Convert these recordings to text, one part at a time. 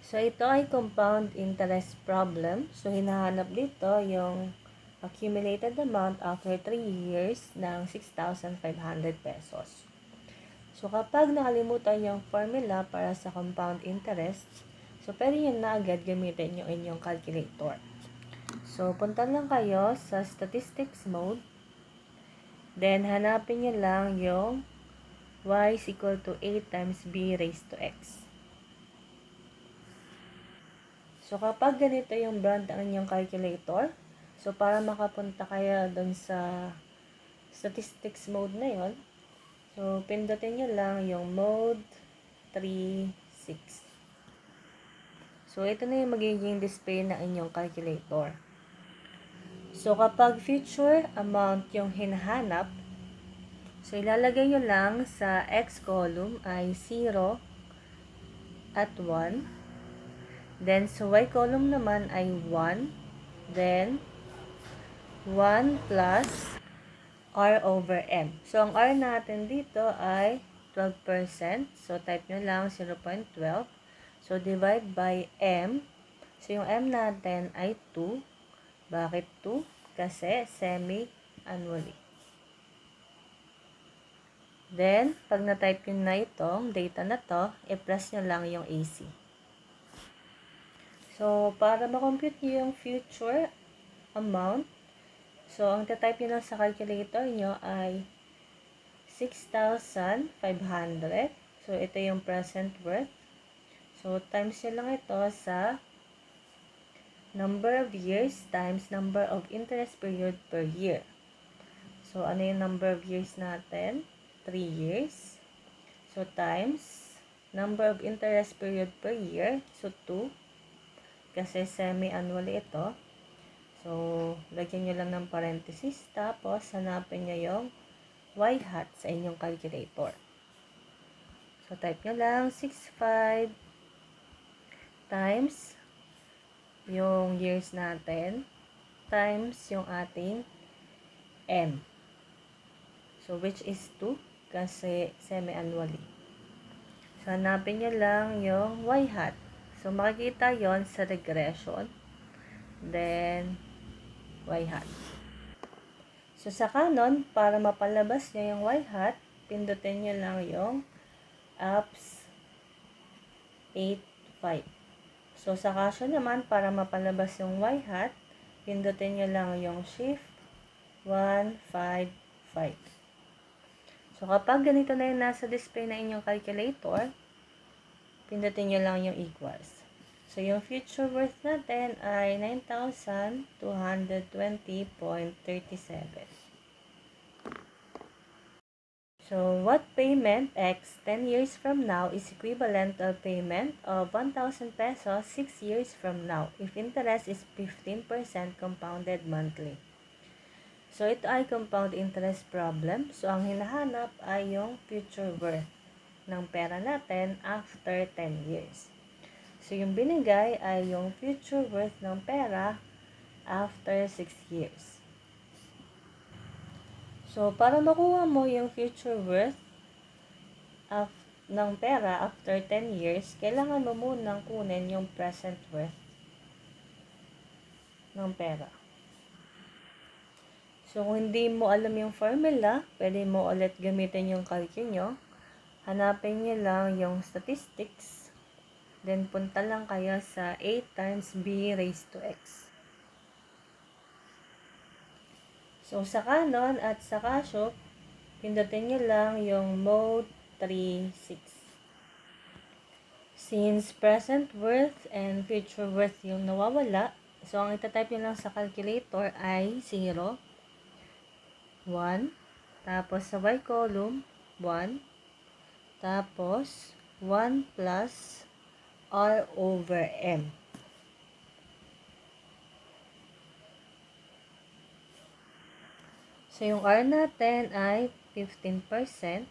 So, ito ay compound interest problem. So, hinahanap dito yung accumulated amount after 3 years ng 6,500 pesos. So, kapag nakalimutan yung formula para sa compound interest, so, pwede nyo na agad gamitin yung inyong calculator. So, punta lang kayo sa statistics mode. Then, hanapin nyo lang yung y is equal to a times b raised to x. So, kapag ganito yung brand ng inyong calculator, so, para makapunta kayo dun sa statistics mode na yon, so, pindutin nyo lang yung mode 3, 6. So, ito na yung magiging display ng inyong calculator. So, kapag future amount yung hinahanap, so, ilalagay nyo lang sa x column ay 0 at 1. Then, sa y column naman ay 1. Then, 1 plus r over m. So, ang r natin dito ay 12%. So, type nyo lang 0.12. So, divide by m. So, yung m natin ay 2. Bakit 2? Kasi semi-annually. Then, pag na-type nyo na itong data na to, i-plus nyo lang yung AC. So, para ma-compute nyo yung future amount, so, ang type nyo lang sa calculator nyo ay 6,500. So, ito yung present worth. So, times nyo lang ito sa number of years times number of interest period per year. So, ano yung number of years natin? 3 years. So, times number of interest period per year. So, 2. Kasi semi-annually ito. So, lagyan nyo lang ng parenthesis. Tapos, hanapin nyo yung y hat sa inyong calculator. So, type nyo lang 6,500 times yung years natin times yung ating m. So, which is 2 kasi semi-annually. So, hanapin nyo lang yung y hat. So, makikita yon sa regression. Then, y hat. So, sa kanon, para mapalabas nyo yung y hat, pindutin nyo lang yung apps 8,5. So, sa kaso naman, para mapalabas yung y hat, pindutin nyo lang yung shift 155. So, kapag ganito na yung nasa display na inyong calculator, pindutin nyo lang yung equals. So, yung future worth natin ay 9,220.37. So, what payment X 10 years from now is equivalent to a payment of 1,000 pesos 6 years from now if interest is 15% compounded monthly? So, ito ay compound interest problem. So, ang hinahanap ay yung future worth ng pera natin after 10 years. So, yung binigay ay yung future worth ng pera after 6 years. So, para makuha mo yung future worth ng pera after 10 years, kailangan mo munang kunin yung present worth ng pera. So, kung hindi mo alam yung formula, pwede mo ulit gamitin yung calculator nyo. Hanapin nyo lang yung statistics. Then, punta lang kayo sa a times b raised to x. So, sa kanon at sa kasyo, pindutin nyo lang yung mode 3, 6. Since present worth and future worth yung nawawala, so, ang itatype nyo lang sa calculator ay 0, 1, tapos sa y column, 1, tapos 1 plus r over m. So, yung r natin ay 15%.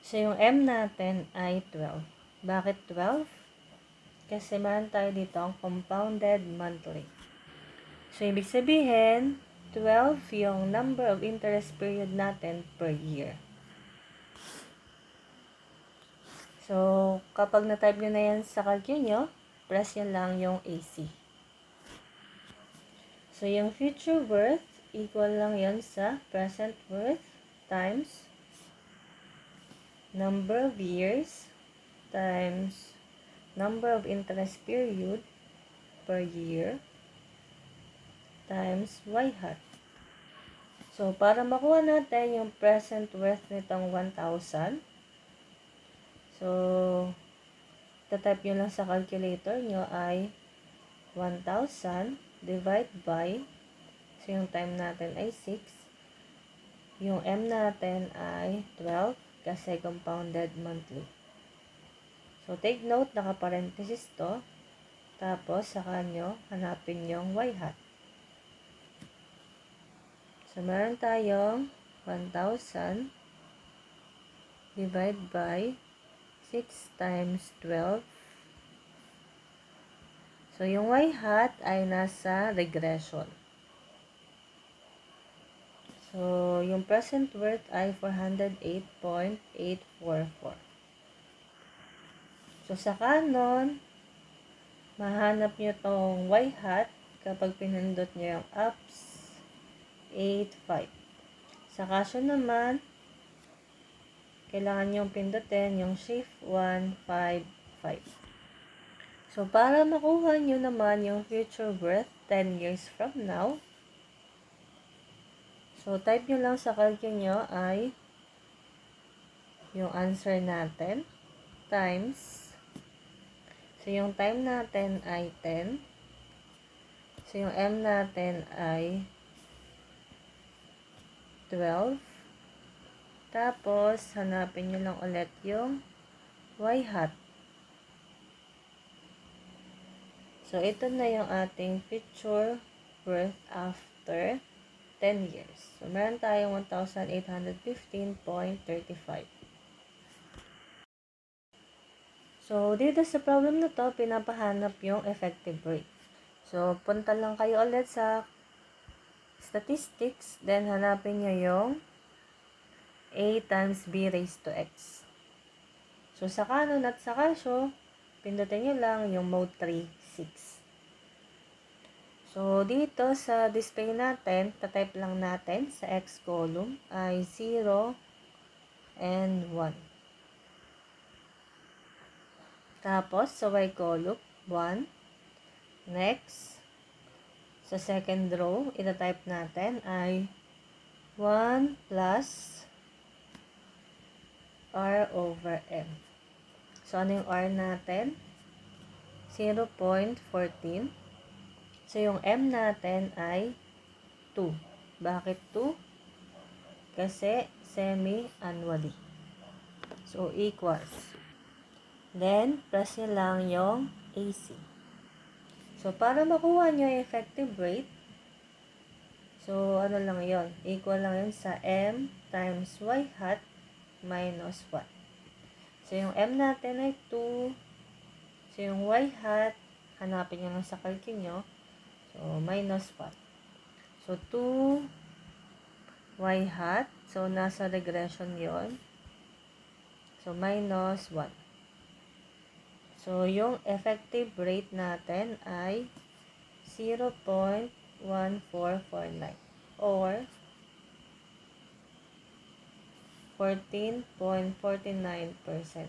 So, yung m natin ay 12. Bakit 12? Kasi meron tayo dito ang compounded monthly. So, ibig sabihin, 12 yung number of interest period natin per year. So, kapag na-type nyo na yan sa calculator nyo, press nyo lang yung AC. So, yung future worth, equal lang yan sa present worth times number of years times number of interest period per year times y hat. So, para makuha natin yung present worth nitong 1,000, so, tatype nyo lang sa calculator nyo ay 1,000 divide by, so yung time natin ay 6, yung M natin ay 12 kasi compounded monthly. So, take note, naka-parenthesis to, tapos saka nyo hanapin yung y hat. So, meron tayong 1,000 divide by 6 times 12. So, yung y hat ay nasa regression. So, yung present worth ay 408.844. So, sa kanon, mahanap nyo tong y hat kapag pinindot nyo yung ups 8, 5. Sa kaso naman, kailangan nyong pindutin yung shift 1, 5, 5. So, para makuha nyo naman yung future worth 10 years from now, so, type nyo lang sa calculator nyo ay yung answer natin times, so, yung time natin ay 10. So, yung M natin ay 12. Tapos, hanapin nyo lang ulit yung y hat. So, ito na yung ating future worth after 10 years. So, meron tayong 1,815.35. So, dito sa problem na to, pinapahanap yung effective rate. So, punta lang kayo ulit sa statistics, then hanapin nyo yung A times B raised to X. So, sa kanon at sa kasyo, pindutin nyo lang yung mode 3, 6. So, dito sa display natin, tatype lang natin sa X column ay 0 and 1. Tapos, sa Y column, 1. Next, sa second row, itatype natin ay 1 plus R over M. So, ano yung R natin? 0.14. So, yung M natin ay 2. Bakit 2? Kasi semi-annually. So, equals. Then, plus nyo lang yung AC. So, para makuha nyo yung effective rate, so, ano lang yon? Equal lang yun sa M times Y hat minus 1. So, yung M natin ay 2. So, yung Y hat, hanapin nyo lang sa calculator nyo. So, minus 1. So, 2 y hat. So, nasa regression yon. So, minus 1. So, yung effective rate natin ay 0.1449 or 14.49%.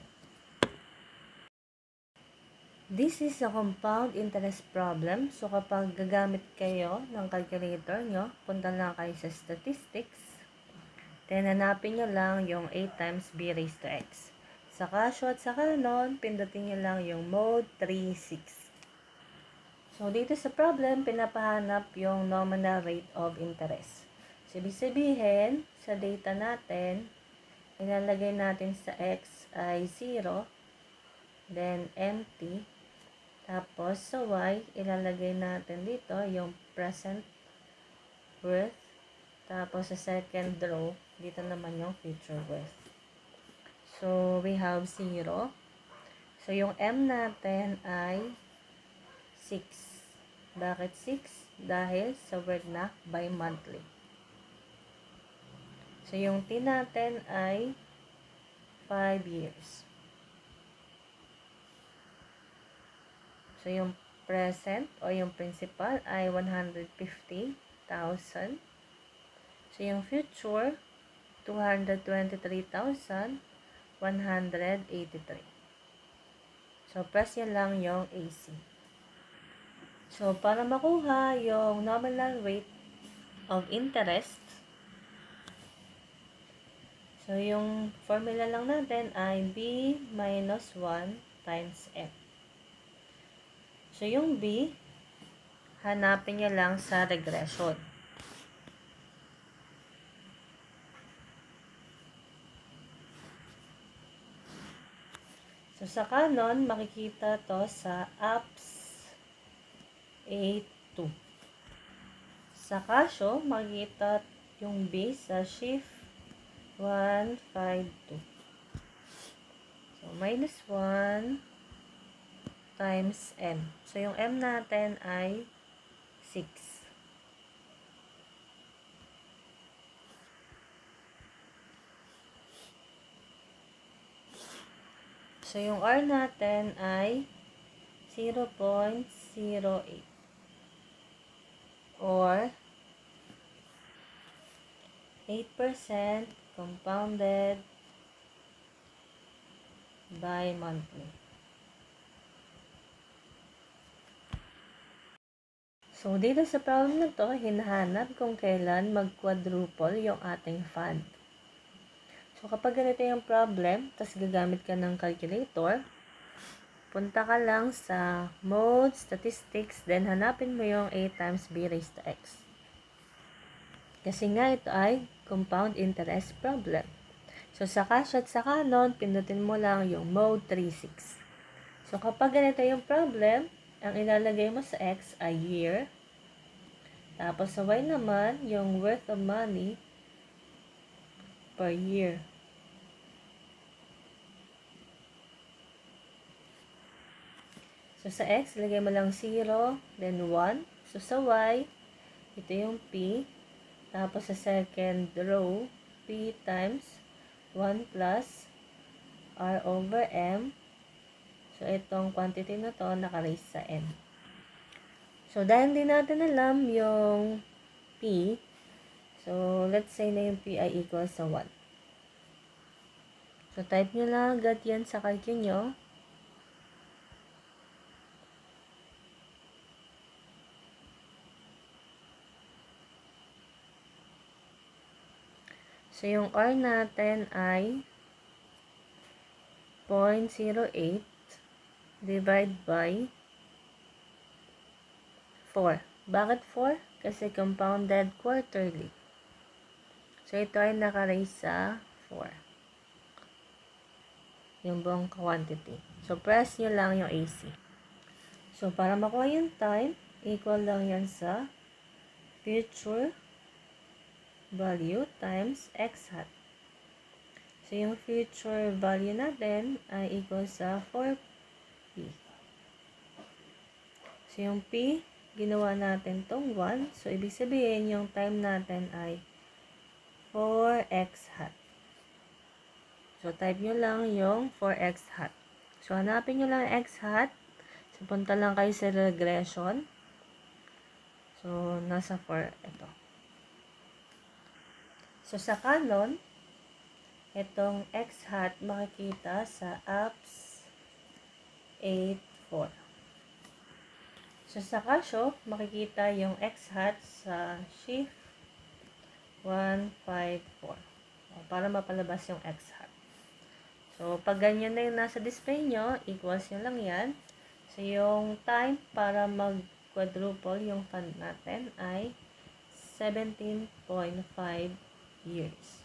This is a compound interest problem. So, kapag gagamit kayo ng calculator nyo, punta lang kayo sa statistics. Then, hanapin nyo lang yung A times B raised to X. Sa kasyo at sa kanon, pindutin nyo lang yung mode 3, 6. So, dito sa problem, pinapahanap yung nominal rate of interest. So, ibig sabihin, sa data natin, ilalagay natin sa X ay 0, then empty. Tapos, sa Y, ilalagay natin dito yung present worth. Tapos, sa second row, dito naman yung future worth. So, we have 0. So, yung M natin ay 6. Bakit 6? Dahil sa word na bi-monthly. So, yung T natin ay 5 years. So, yung present o yung principal ay 150,000. So, yung future, 223,183. So, press nyo lang yung AC. So, para makuha yung nominal rate of interest, so, yung formula lang natin ay B minus 1 times M. So, yung B, hanapin nyo lang sa regression. So, sa canon, makikita to sa apps A2. Sa Casio, makikita yung B sa shift 152. So, minus 1 times M. So, yung M natin ay 6. So, yung R natin ay 0.08 or 8% compounded by monthly. So, dito sa problem na to, hinahanap kung kailan mag-quadruple yung ating fund. So, kapag ganito yung problem, tas gagamit ka ng calculator, punta ka lang sa mode, statistics, then hanapin mo yung A times B raised to X. Kasi nga ito ay compound interest problem. So, sa Casio at sa Canon, pindutin mo lang yung mode 36. So, kapag ganito yung problem, ang ilalagay mo sa X ay year. Tapos sa Y naman, yung worth of money per year. So, sa X, lagay mo lang 0, then 1. So, sa Y, ito yung P. Tapos, sa second row, P times 1 plus R over M. So, itong quantity na to, naka-raise sa M. So, dahil hindi natin alam yung P, so, let's say na yung P ay equal sa 1. So, type nyo lang agad yan sa calculator nyo. So, yung R natin ay 0.08 divide by 4. Bakit 4? Kasi compounded quarterly. So, ito ay naka-raise sa 4. Yung buong quantity. So, press nyo lang yung AC. So, para makuha yung time, equal lang yan sa future value times x hat. So, yung future value natin ay equal sa 4p. So, yung p, ginawa natin tong 1. So, ibig sabihin, yung time natin ay 4x hat. So, type nyo lang yung 4x hat. So, hanapin nyo lang x hat. So, punta lang kayo sa regression. So, nasa 4 ito. So, sa Canon, itong x hat makikita sa apps 8.4. So, sa Casio, makikita yung x hat sa shift 154. Para mapalabas yung x hat. So, pag ganyan na yung nasa display nyo, equals nyo lang yan. So, yung time para mag-quadruple yung fund natin ay 17.5 years.